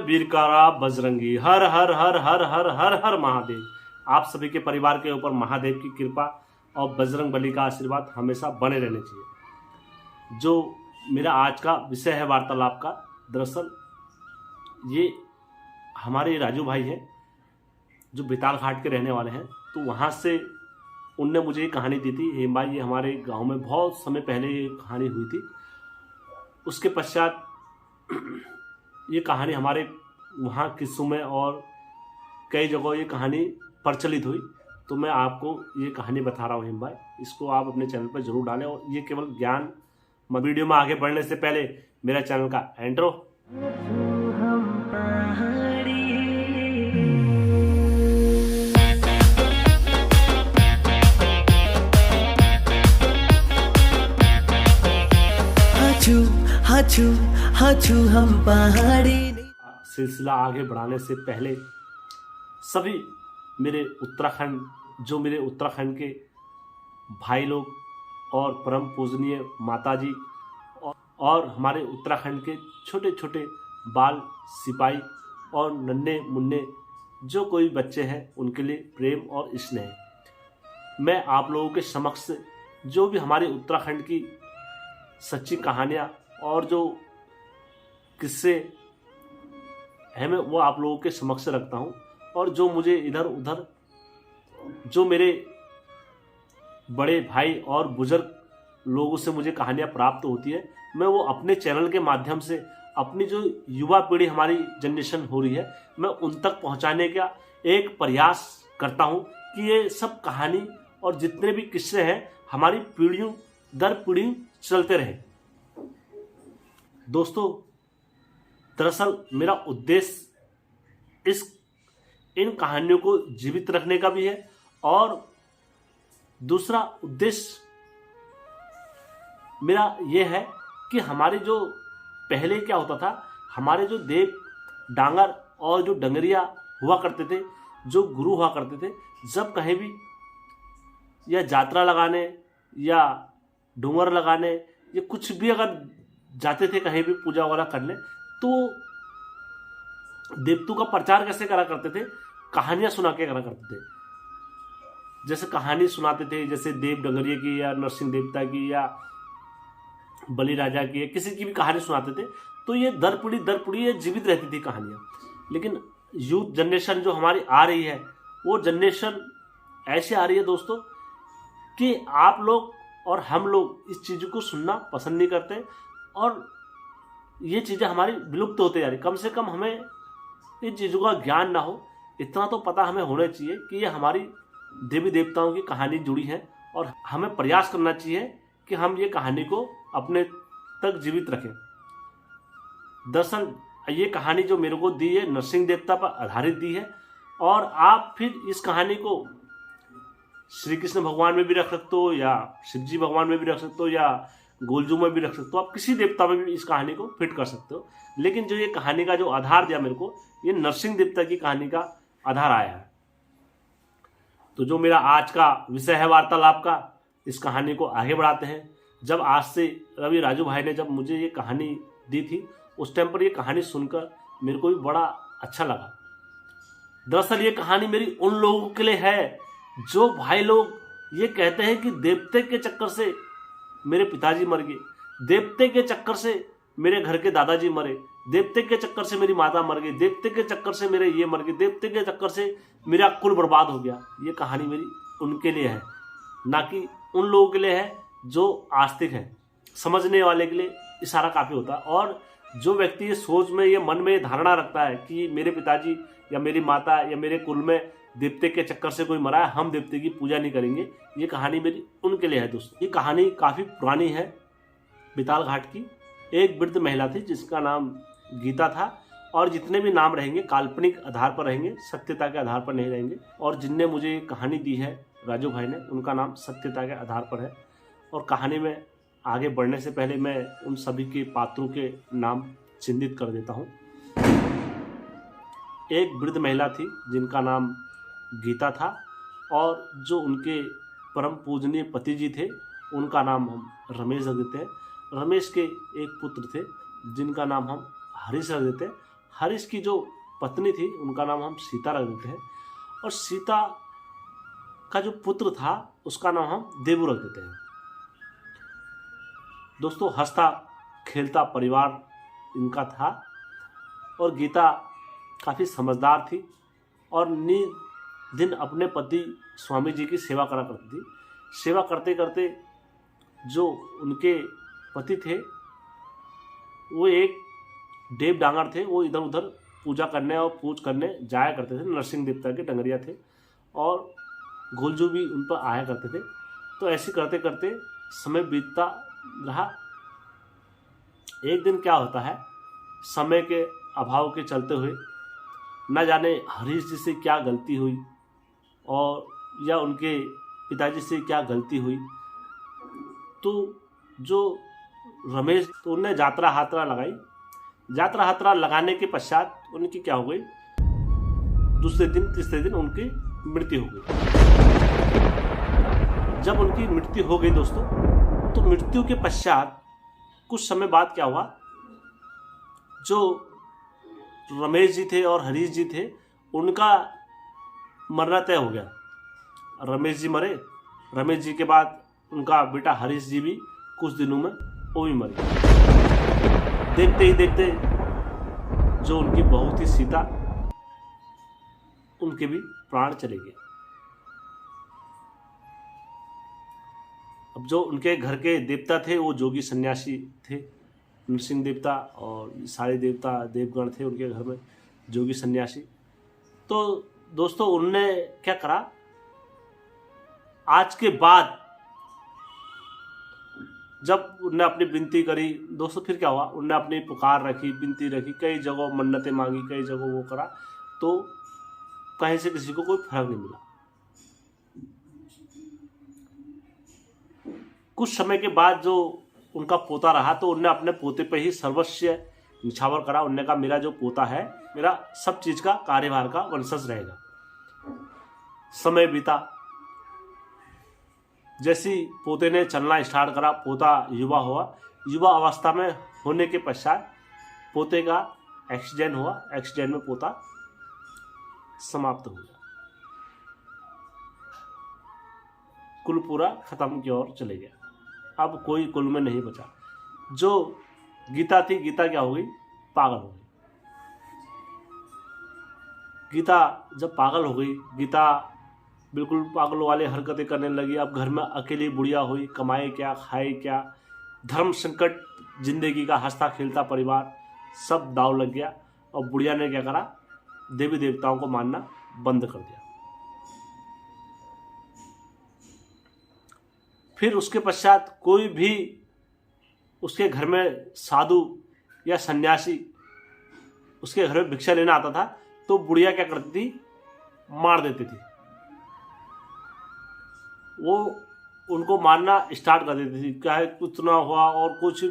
वीरकारा बजरंगी। हर हर हर हर हर हर हर महादेव। आप सभी के परिवार के ऊपर महादेव की कृपा और बजरंग बली का आशीर्वाद हमेशा बने रहने चाहिए। जो मेरा आज का विषय है वार्तालाप का, दरअसल ये हमारे राजू भाई हैं जो बेताल घाट के रहने वाले हैं। तो वहाँ से उनने मुझे ये कहानी दी थी। हेम भाई, ये हमारे गांव में बहुत समय पहले ये कहानी हुई थी। उसके पश्चात ये कहानी हमारे वहाँ किस्सों में और कई जगहों ये कहानी प्रचलित हुई। तो मैं आपको ये कहानी बता रहा हूँ हेम भाई, इसको आप अपने चैनल पर जरूर डालें। और ये केवल ज्ञान। वीडियो में आगे बढ़ने से पहले मेरा चैनल का इंट्रो। हाचू हम पहाड़ी। सिलसिला आगे बढ़ाने से पहले सभी मेरे उत्तराखंड के भाई लोग और परम पूजनीय माताजी और हमारे उत्तराखंड के छोटे छोटे बाल सिपाही और नन्हे मुन्ने जो कोई बच्चे हैं, उनके लिए प्रेम और स्नेह। मैं आप लोगों के समक्ष जो भी हमारे उत्तराखंड की सच्ची कहानियाँ और जो किस्से हैं, मैं वो आप लोगों के समक्ष रखता हूँ। और जो मुझे इधर उधर जो मेरे बड़े भाई और बुजुर्ग लोगों से मुझे कहानियाँ प्राप्त होती है, मैं वो अपने चैनल के माध्यम से अपनी जो युवा पीढ़ी हमारी जनरेशन हो रही है, मैं उन तक पहुँचाने का एक प्रयास करता हूँ कि ये सब कहानी और जितने भी किस्से हैं हमारी पीढ़ियों दर पीढ़ी चलते रहे। दोस्तों, दरअसल मेरा उद्देश्य इन कहानियों को जीवित रखने का भी है, और दूसरा उद्देश्य मेरा यह है कि हमारे जो पहले क्या होता था, हमारे जो देव डांगर और जो डंगरिया हुआ करते थे, जो गुरु हुआ करते थे, जब कहीं भी या यात्रा लगाने या डूंगर लगाने या कुछ भी अगर जाते थे कहीं भी पूजा वगैरह करने, तो देवतों का प्रचार कैसे करा करते थे? कहानियां सुना के करा करते थे। जैसे कहानी सुनाते थे, जैसे देव डंगरिया की या नरसिंह देवता की या बलि राजा की या किसी की भी कहानी सुनाते थे। तो ये दर पीढ़ी ये जीवित रहती थी कहानियां। लेकिन यूथ जनरेशन जो हमारी आ रही है, वो जनरेशन ऐसे आ रही है दोस्तों कि आप लोग और हम लोग इस चीज़ को सुनना पसंद नहीं करते, और ये चीज़ें हमारी विलुप्त होते जा रही। कम से कम हमें इन चीज़ों का ज्ञान ना हो, इतना तो पता हमें होना चाहिए कि ये हमारी देवी देवताओं की कहानी जुड़ी है, और हमें प्रयास करना चाहिए कि हम ये कहानी को अपने तक जीवित रखें। दरअसल ये कहानी जो मेरे को दी है, नरसिंह देवता पर आधारित दी है, और आप फिर इस कहानी को श्री कृष्ण भगवान में भी रख सकते हो, या शिव जी भगवान में भी रख सकते हो, या गोलजू में भी रख सकते हो। आप किसी देवता में भी इस कहानी को फिट कर सकते हो। लेकिन जो ये कहानी का जो आधार दिया मेरे को, ये नरसिंह देवता की कहानी का आधार आया है। तो जो मेरा आज का विषय है वार्तालाप का, इस कहानी को आगे बढ़ाते हैं। जब आज से रवि राजू भाई ने जब मुझे ये कहानी दी थी, उस टाइम पर ये कहानी सुनकर मेरे को भी बड़ा अच्छा लगा। दरअसल ये कहानी मेरी उन लोगों के लिए है जो भाई लोग ये कहते हैं कि देवते के चक्कर से मेरे पिताजी मर गए, देवते के चक्कर से मेरे घर के दादाजी मरे, देवते के चक्कर से मेरी माता मर गई, देवते के चक्कर से मेरे ये मर गए, देवते के चक्कर से मेरा कुल बर्बाद हो गया। ये कहानी मेरी उनके लिए है, ना कि उन लोगों के लिए है जो आस्तिक है। समझने वाले के लिए इशारा काफ़ी होता है। और जो व्यक्ति ये सोच में, ये मन में ये धारणा रखता है कि मेरे पिताजी या मेरी माता या मेरे कुल में देवते के चक्कर से कोई मरा है, हम देवते की पूजा नहीं करेंगे, ये कहानी मेरी उनके लिए है दोस्तों। ये कहानी काफ़ी पुरानी है। बेताल घाट की एक वृद्ध महिला थी जिसका नाम गीता था, और जितने भी नाम रहेंगे काल्पनिक आधार पर रहेंगे, सत्यता के आधार पर नहीं रहेंगे। और जिनने मुझे ये कहानी दी है राजू भाई ने, उनका नाम सत्यता के आधार पर है। और कहानी में आगे बढ़ने से पहले मैं उन सभी के पात्रों के नाम चिन्हित कर देता हूँ। एक वृद्ध महिला थी जिनका नाम गीता था, और जो उनके परम पूजनीय पति जी थे, उनका नाम हम रमेश रख देते हैं। रमेश के एक पुत्र थे जिनका नाम हम हरीश रख देते हैं, हरीश की जो पत्नी थी उनका नाम हम सीता रख देते हैं, और सीता का जो पुत्र था उसका नाम हम देवू रख देते हैं। दोस्तों, हंसता खेलता परिवार इनका था, और गीता काफ़ी समझदार थी और दिन अपने पति स्वामी जी की सेवा करा करती थी। सेवा करते करते जो उनके पति थे वो एक देव डांगर थे, वो इधर उधर पूजा करने और पूज करने जाया करते थे। नरसिंह देवता के डंगरिया थे और गोलजू भी उन पर आया करते थे। तो ऐसे करते करते समय बीतता रहा। एक दिन क्या होता है, समय के अभाव के चलते हुए न जाने हरीश जी से क्या गलती हुई और या उनके पिताजी से क्या गलती हुई, तो जो रमेश तो उन्हें यात्रा हात्रा लगाई। यात्रा हात्रा लगाने के पश्चात उनकी क्या हो गई, दूसरे दिन तीसरे दिन उनकी मृत्यु हो गई। जब उनकी मृत्यु हो गई दोस्तों, तो मृत्यु के पश्चात कुछ समय बाद क्या हुआ, जो रमेश जी थे और हरीश जी थे उनका मरना तय हो गया। रमेश जी मरे, रमेश जी के बाद उनका बेटा हरीश जी भी कुछ दिनों में वो भी मर गए। देखते ही देखते जो उनकी बहू थी सीता, उनके भी प्राण चले गए। अब जो उनके घर के देवता थे वो जोगी सन्यासी थे, नरसिंह देवता और सारे देवता देवगण थे उनके घर में, जोगी सन्यासी। तो दोस्तों उनने क्या करा, आज के बाद जब उनने अपनी विनती करी दोस्तों, फिर क्या हुआ, उनने अपनी पुकार रखी, विनती रखी, कई जगह मन्नतें मांगी, कई जगह वो करा, तो कहीं से किसी को कोई फर्क नहीं मिला। कुछ समय के बाद जो उनका पोता रहा, तो उनने अपने पोते पे ही सर्वस्व निछावर करा। उनने कहा मेरा जो पोता है, मेरा सब चीज का कार्यभार का वंशज रहेगा। समय बीता, जैसी पोते ने चलना स्टार्ट करा, पोता युवा हुआ। युवा अवस्था में होने के पश्चात पोते का एक्सीडेंट हुआ। एक्सीडेंट में पोता समाप्त हो गया। कुल पूरा खत्म की ओर चले गया। अब कोई कुल में नहीं बचा। जो गीता थी, गीता क्या हो गई, पागल हो गई। गीता जब पागल हो गई, गीता बिल्कुल पागलों वाले हरकतें करने लगी। अब घर में अकेली बुढ़िया हुई, कमाए क्या खाए क्या, धर्म संकट, जिंदगी का हंसता खेलता परिवार सब दाव लग गया। और बुढ़िया ने क्या करा, देवी देवताओं को मानना बंद कर दिया। फिर उसके पश्चात कोई भी उसके घर में साधु या सन्यासी उसके घर में भिक्षा लेना आता था, तो बुढ़िया क्या करती थी, मार देती थी। वो उनको मारना स्टार्ट कर देती थी, चाहे कुछ ना हुआ और कुछ,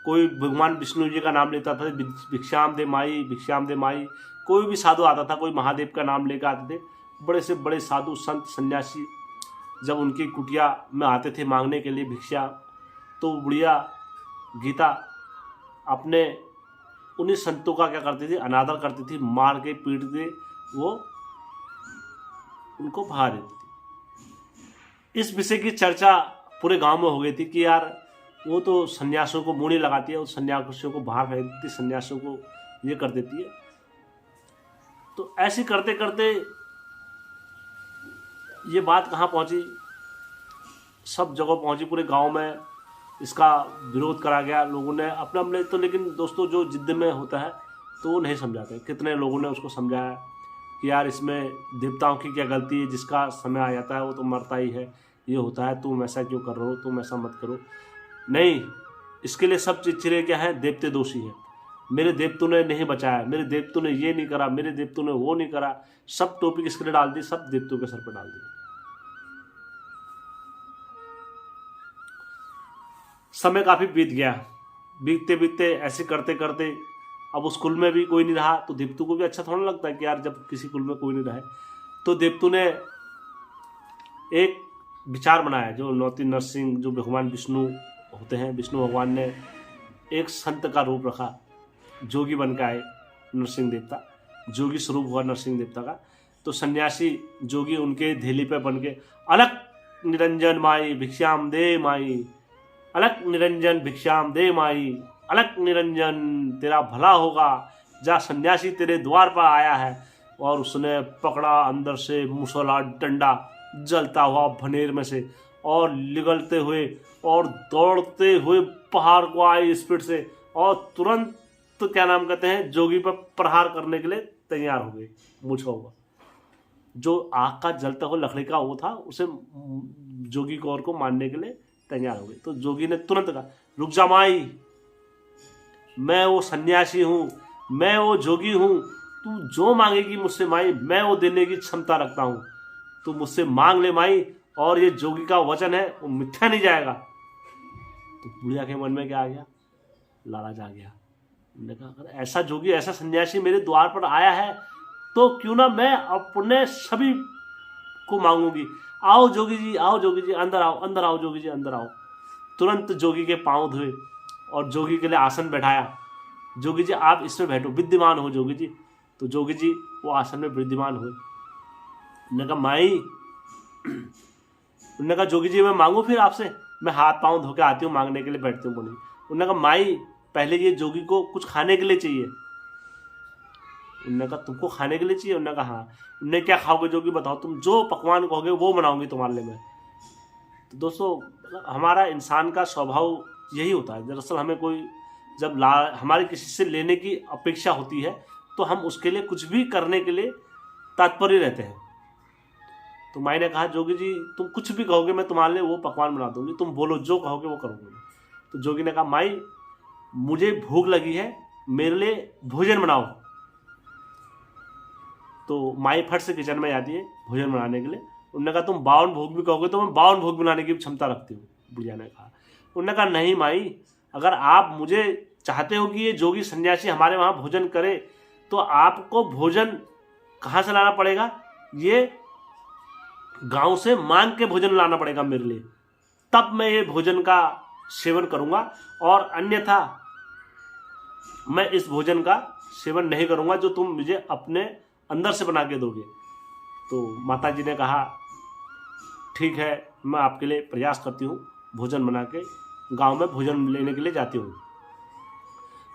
कोई भगवान विष्णु जी का नाम लेता था, भिक्षाम दे माई, भिक्षाम दे माई। कोई भी साधु आता था, कोई महादेव का नाम लेकर आते थे। बड़े से बड़े साधु संत सन्यासी जब उनकी कुटिया में आते थे मांगने के लिए भिक्षा, तो बुढ़िया गीता अपने उन्हीं संतों का क्या करती थी, अनादर करती थी, मार के पीट के वो उनको भगा देती थी। इस विषय की चर्चा पूरे गांव में हो गई थी कि यार वो तो सन्यासियों को मुंह नहीं लगाती है, वो सन्यासियों को बाहर फेंक देती, सन्यासियों को ये कर देती है। तो ऐसे करते करते ये बात कहाँ पहुंची, सब जगह पहुंची, पूरे गांव में इसका विरोध करा गया। लोगों ने अपने अपने, तो लेकिन दोस्तों जो जिद्द में होता है तो वो नहीं समझाते। कितने लोगों ने उसको समझाया कि यार इसमें देवताओं की क्या गलती है, जिसका समय आ जाता है वो तो मरता ही है, ये होता है, तुम ऐसा क्यों कर रहे हो, तुम ऐसा मत करो। नहीं, इसके लिए सब चिड़चिड़े क्या है, देवते दोषी हैं। मेरे देवतों ने नहीं बचाया, मेरे देवतों ने ये नहीं करा, मेरे देवतों ने वो नहीं करा। सब टॉपिक इसके लिए डाल दी, सब देवतों के सर पर डाल दी। समय काफ़ी बीत गया। बीतते बीतते ऐसे करते करते अब उस कुल में भी कोई नहीं रहा, तो देवतों को भी अच्छा थोड़ा लगता है कि यार जब किसी कुल में कोई नहीं रहे। तो देवतों ने एक विचार बनाया, जो नौती नरसिंह जो भगवान विष्णु होते हैं, विष्णु भगवान ने एक संत का रूप रखा, जोगी बन के आए। नरसिंह देवता, जोगी स्वरूप हुआ नरसिंह देवता का। तो सन्यासी जोगी उनके धेली पे बन के अलग निरंजन माई भिक्षाम दे माई, अलग निरंजन भिक्षाम दे माई, अलग निरंजन तेरा भला होगा, जा सन्यासी तेरे द्वार पर आया है। और उसने पकड़ा अंदर से मुसला डंडा जलता हुआ भनेर में से, और निगलते हुए और दौड़ते हुए पहाड़ को आए स्पीड से, और तुरंत तो क्या नाम कहते हैं जोगी पर प्रहार करने के लिए तैयार हो गए। मूछा हुआ जो आग का जलता हुआ लकड़ी का वो था, उसे जोगी कौर को मारने के लिए तैयार हो गए। तो जोगी ने तुरंत कहा, रुक जा माई, मैं वो सन्यासी हूँ, मैं वो जोगी हूँ, तू जो मांगेगी मुझसे माई मैं वो देने की क्षमता रखता हूँ, तू मुझसे मांग ले माई, और ये जोगी का वचन है वो मिथ्या नहीं जाएगा। तो बुढ़िया के मन में क्या आ गया, लालच आ गया। उन्होंने कहा अगर ऐसा जोगी ऐसा सन्यासी मेरे द्वार पर आया है तो क्यों ना मैं अपने सभी को मांगूंगी। आओ जोगी जी, आओ जोगी जी, अंदर आओ, अंदर आओ जोगी जी, अंदर आओ। तुरंत जोगी के पांव धोए और जोगी के लिए आसन बैठाया। जोगी जी आप इसमें बैठो, विद्यमान हो जोगी जी। तो जोगी जी वो आसन में विद्यमान हुए। उन्होंने कहा माई, उन्होंने कहा जोगी जी मैं मांगू फिर आपसे, मैं हाथ पांव धो के आती हूँ मांगने के लिए बैठती हूँ बोली। उन्होंने कहा माई पहले ये जोगी को कुछ खाने के लिए चाहिए। उन्होंने कहा तुमको खाने के लिए चाहिए? उन्होंने कहा हाँ। उन्होंने क्या खाओगे जोगी बताओ, तुम जो पकवान कहोगे वो बनाऊंगी तुम्हारे लिए मैं। तो दोस्तों हमारा इंसान का स्वभाव यही होता है। दरअसल हमें कोई जब हमारे किसी से लेने की अपेक्षा होती है तो हम उसके लिए कुछ भी करने के लिए तत्पर रहते हैं। तो माई ने कहा जोगी जी तुम कुछ भी कहोगे मैं तुम्हारे लिए वो पकवान बना दूंगी, तुम बोलो जो कहोगे वो करूँगी मैं। तो जोगी ने कहा माई मुझे भूख लगी है, मेरे लिए भोजन बनाओ। तो माई फट से किचन में जाती है भोजन बनाने के लिए। उन्होंने कहा तुम 52 भोग भी कहोगे तो मैं 52 भोग बनाने की क्षमता रखती हूँ, बुढ़िया ने कहा। उन्होंने कहा नहीं माई, अगर आप मुझे चाहते हो कि ये जोगी सन्यासी हमारे वहाँ भोजन करे तो आपको भोजन कहाँ से लाना पड़ेगा, ये गांव से मांग के भोजन लाना पड़ेगा मेरे लिए, तब मैं ये भोजन का सेवन करूँगा, और अन्यथा मैं इस भोजन का सेवन नहीं करूँगा जो तुम मुझे अपने अंदर से बना के दोगे। तो माता जी ने कहा ठीक है मैं आपके लिए प्रयास करती हूँ, भोजन बना के गांव में भोजन लेने के लिए जाती हूँ।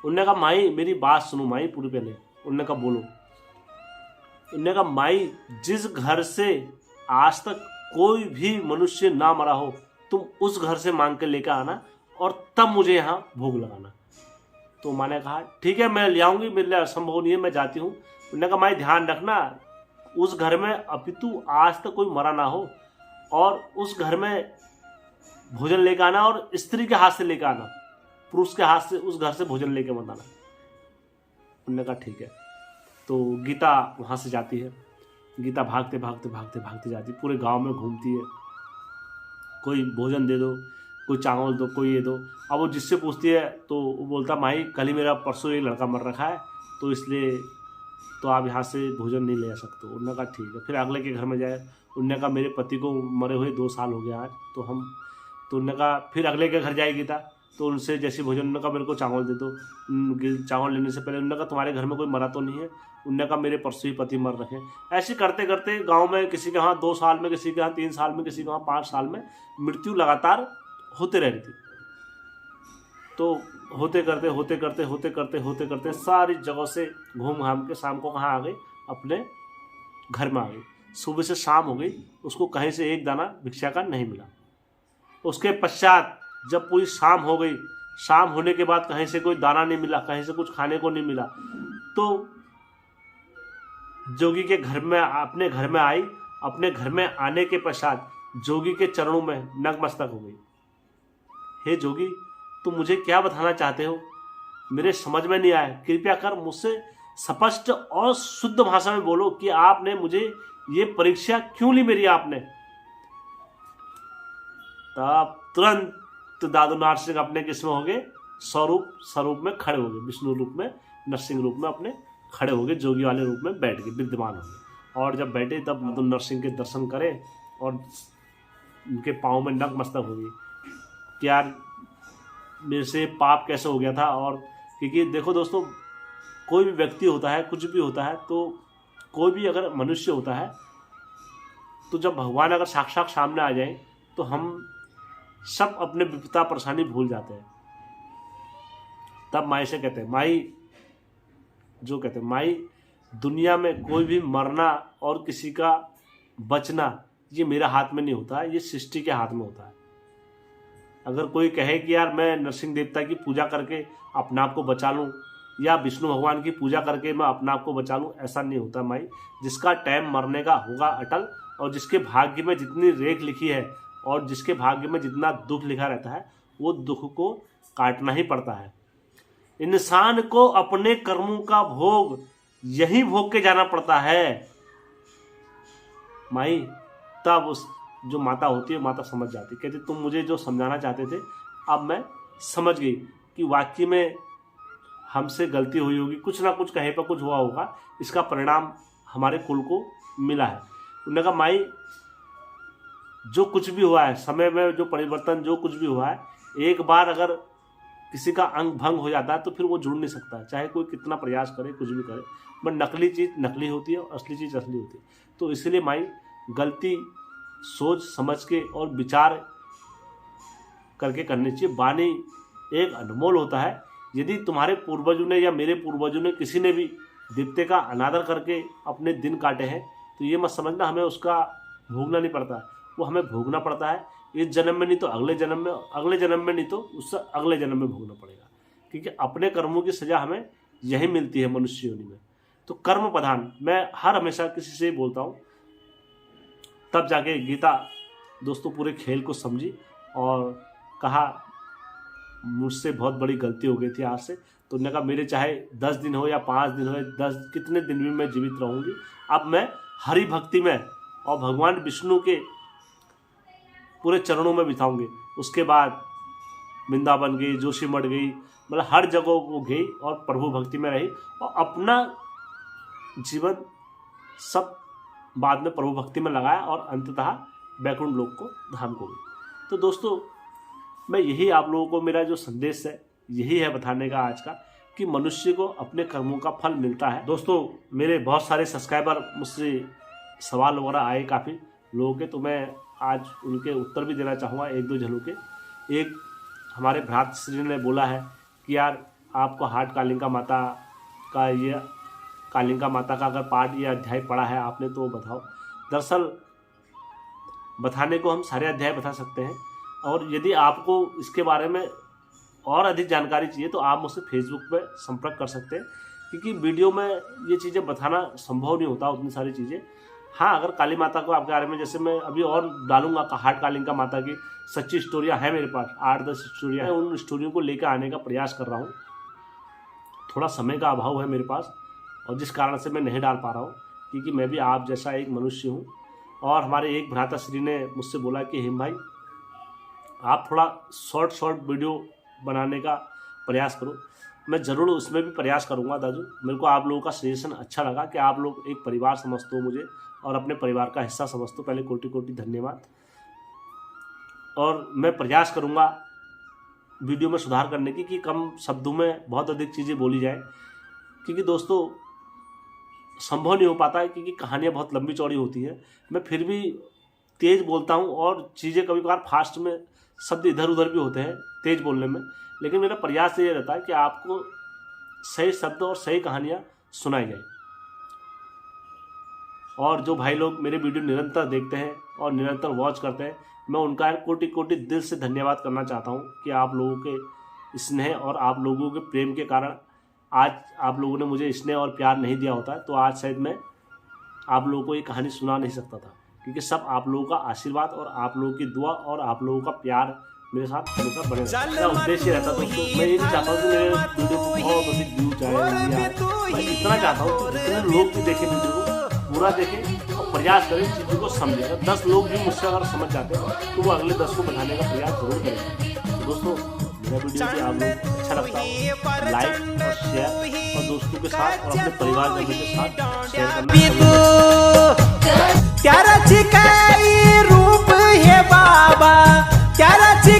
उन्होंने कहा माई मेरी बात सुनो माई पूरी पहले। उन्होंने कहा बोलो। उन्होंने कहा माई जिस घर से आज तक कोई भी मनुष्य ना मरा हो तुम उस घर से मांग के लेकर आना और तब मुझे यहाँ भोग लगाना। तो माँ ने कहा ठीक है मैं ले आऊँगी, मेरे लिए असंभव नहीं है, मैं जाती हूँ। उन्होंने कहा माई ध्यान रखना उस घर में अपितु आज तक कोई मरा ना हो, और उस घर में भोजन लेकर आना और स्त्री के हाथ से लेकर आना, पुरुष के हाथ से उस घर से भोजन लेकर मत आना। उन्होंने कहा ठीक है। तो गीता वहाँ से जाती है। गीता भागते भागते भागते भागते जाती, पूरे गांव में घूमती है, कोई भोजन दे दो, कोई चावल दो, कोई ये दो। अब वो जिससे पूछती है तो वो बोलता माई कल ही मेरा परसों एक लड़का मर रखा है तो इसलिए तो आप यहाँ से भोजन नहीं ले सकते। उन्होंने कहा ठीक है। फिर अगले के घर में जाए। उन्होंने कहा मेरे पति को मरे हुए 2 साल हो गया आज, तो उन्होंने कहा फिर अगले के घर जाएगी था तो उनसे जैसे भोजन, उन्होंने कहा मेरे को चावल दे दो। चावल लेने से पहले उन्होंने कहा तुम्हारे घर में कोई मरा तो नहीं है? उन्होंने कहा मेरे परसों ही पति मर रखे। ऐसे करते करते गांव में किसी के यहाँ 2 साल में, किसी के यहाँ 3 साल में, किसी के यहाँ 5 साल में मृत्यु लगातार होते रहती थी। तो होते करते सारी जगह से घूम घाम के शाम को कहाँ आ गई, अपने घर में आ गई। सुबह से शाम हो गई, उसको कहीं से एक दाना भिक्षा का नहीं मिला। उसके पश्चात जब पूरी शाम हो गई, शाम होने के बाद कहीं से कोई दाना नहीं मिला, कहीं से कुछ खाने को नहीं मिला, तो जोगी के घर में, अपने घर में आई। अपने घर में आने के पश्चात जोगी के चरणों में नतमस्तक हो गई। हे जोगी तुम मुझे क्या बताना चाहते हो, मेरे समझ में नहीं आया, कृपया कर मुझसे स्पष्ट और शुद्ध भाषा में बोलो कि आपने मुझे ये परीक्षा क्यों ली मेरी आपने। तब तुरंत दादू नरसिंह अपने किस्म हो गए, स्वरूप में खड़े हो गए, विष्णु रूप में, नरसिंह रूप में अपने खड़े हो गए, जोगी वाले रूप में बैठ गए, विद्यमान हो गए। और जब बैठे तब दादू नरसिंह के दर्शन करे और उनके पाँव में नतमस्तक हो गई कि यार मेरे से पाप कैसे हो गया था। और क्योंकि देखो दोस्तों कोई भी व्यक्ति होता है, कुछ भी होता है, तो कोई भी अगर मनुष्य होता है, तो जब भगवान अगर साक्षात सामने आ जाए तो हम सब अपने विपदा परेशानी भूल जाते हैं। तब माई से कहते हैं, माई जो कहते हैं, माई दुनिया में कोई भी मरना और किसी का बचना ये मेरे हाथ में नहीं होता है, ये सृष्टि के हाथ में होता है। अगर कोई कहे कि यार मैं नरसिंह देवता की पूजा करके अपने आप को बचा लूँ या विष्णु भगवान की पूजा करके मैं अपने आप को बचा लूँ, ऐसा नहीं होता माई। जिसका टाइम मरने का होगा अटल, और जिसके भाग्य में जितनी रेख लिखी है और जिसके भाग्य में जितना दुख लिखा रहता है, वो दुख को काटना ही पड़ता है। इंसान को अपने कर्मों का भोग यही भोग के जाना पड़ता है माई। तब उस जो माता होती है, माता समझ जाती, कहती तुम मुझे जो समझाना चाहते थे अब मैं समझ गई कि वाकई में हमसे गलती हुई होगी, कुछ ना कुछ कहीं पर कुछ हुआ होगा, इसका परिणाम हमारे कुल को मिला है। उन्होंने कहा माई जो कुछ भी हुआ है, समय में जो परिवर्तन जो कुछ भी हुआ है, एक बार अगर किसी का अंग भंग हो जाता है तो फिर वो जुड़ नहीं सकता, चाहे कोई कितना प्रयास करे, कुछ भी करे। बट नकली चीज़ नकली होती है और असली चीज़ असली होती है। तो इसलिए माई गलती सोच समझ के और विचार करके करनी चाहिए। वाणी एक अनमोल होता है। यदि तुम्हारे पूर्वजों ने या मेरे पूर्वजों ने किसी ने भी देवते का अनादर करके अपने दिन काटे हैं, तो ये मत समझना हमें उसका भोगना नहीं पड़ता, वो हमें भोगना पड़ता है इस जन्म में नहीं तो अगले जन्म में, अगले जन्म में नहीं तो उससे अगले जन्म में भोगना पड़ेगा, क्योंकि अपने कर्मों की सज़ा हमें यही मिलती है मनुष्य योनि में। तो कर्म प्रधान मैं हर हमेशा किसी से ही बोलता हूँ। तब जाके गीता दोस्तों पूरे खेल को समझी और कहा मुझसे बहुत बड़ी गलती हो गई थी आज से। तो उन्होंने कहा मेरे चाहे 10 दिन हो या 5 दिन हो या 10 कितने दिन भी मैं जीवित रहूँगी, अब मैं हरि भक्ति में और भगवान विष्णु के पूरे चरणों में बिताऊंगी। उसके बाद वृंदावन गई, जोशीमठ गई, मतलब हर जगह वो गई और प्रभु भक्ति में रही और अपना जीवन सब बाद में प्रभु भक्ति में लगाया और अंततः वैकुंठ लोक को धाम को गई। तो दोस्तों मैं यही आप लोगों को मेरा जो संदेश है यही है बताने का आज का, कि मनुष्य को अपने कर्मों का फल मिलता है। दोस्तों मेरे बहुत सारे सब्सक्राइबर मुझसे सवाल वगैरह आए काफ़ी लोगों के, तो मैं आज उनके उत्तर भी देना चाहूँगा एक दो झलके। एक हमारे भ्रातृश्री ने बोला है कि यार आपको हाट कालिका माता का ये कालिका माता का अगर पाठ या अध्याय पढ़ा है आपने तो बताओ। दरअसल बताने को हम सारे अध्याय बता सकते हैं, और यदि आपको इसके बारे में और अधिक जानकारी चाहिए तो आप मुझसे फेसबुक पे संपर्क कर सकते हैं, क्योंकि वीडियो में ये चीज़ें बताना संभव नहीं होता उतनी सारी चीज़ें। हाँ अगर काली माता को आपके बारे में जैसे मैं अभी और डालूंगा हाट कालिका माता की सच्ची स्टोरियाँ हैं मेरे पास 8-10 स्टोरियाँ हैं, उन स्टोरियों को लेकर आने का प्रयास कर रहा हूँ। थोड़ा समय का अभाव है मेरे पास और जिस कारण से मैं नहीं डाल पा रहा हूँ, क्योंकि मैं भी आप जैसा एक मनुष्य हूँ। और हमारे एक भ्राताश्री ने मुझसे बोला कि हिम भाई आप थोड़ा शॉर्ट वीडियो बनाने का प्रयास करो। मैं ज़रूर उसमें भी प्रयास करूँगा दादू। मेरे को आप लोगों का सजेशन अच्छा लगा कि आप लोग एक परिवार समझते हो मुझे और अपने परिवार का हिस्सा समझते हो, पहले कोटि कोटि धन्यवाद। और मैं प्रयास करूँगा वीडियो में सुधार करने की, कि कम शब्दों में बहुत अधिक चीज़ें बोली जाए, क्योंकि दोस्तों संभव नहीं हो पाता है, क्योंकि कहानियाँ बहुत लंबी चौड़ी होती है। मैं फिर भी तेज़ बोलता हूँ और चीज़ें कभी कभार फास्ट में शब्द इधर उधर भी होते हैं तेज़ बोलने में, लेकिन मेरा प्रयास ये रहता है कि आपको सही शब्द और सही कहानियाँ सुनाई जाए। और जो भाई लोग मेरे वीडियो निरंतर देखते हैं और निरंतर वॉच करते हैं, मैं उनका कोटि कोटि दिल से धन्यवाद करना चाहता हूँ कि आप लोगों के स्नेह और आप लोगों के प्रेम के कारण आज आप लोगों ने मुझे स्नेह और प्यार नहीं दिया होता तो आज शायद मैं आप लोगों को ये कहानी सुना नहीं सकता था, क्योंकि सब आप लोगों का आशीर्वाद और आप लोगों की दुआ और आप लोगों का प्यार मेरे साथ हमेशा बने रहता है। मेरा उद्देश्य रहता है दोस्तों, मैं ये नहीं चाहता हूँ कि मेरे वीडियो को बहुत अधिक व्यू जाए, मैं इतना चाहता हूँ कि जितने लोग भी देखें वीडियो को पूरा देखें और प्रयास करें चीज़ों को समझें। अगर 10 लोग भी मुझसे अगर समझ जाते हैं तो वो अगले 10 को बताने का प्रयास जरूर करेंगे। तो दोस्तों मेरा वीडियो भी आप लोग अच्छा लगता है लाइक और शेयर और दोस्तों के साथ और अपने परिवार के साथ शेयर करना। क्या रचिकाई रूप है बाबा, क्या रचिकाई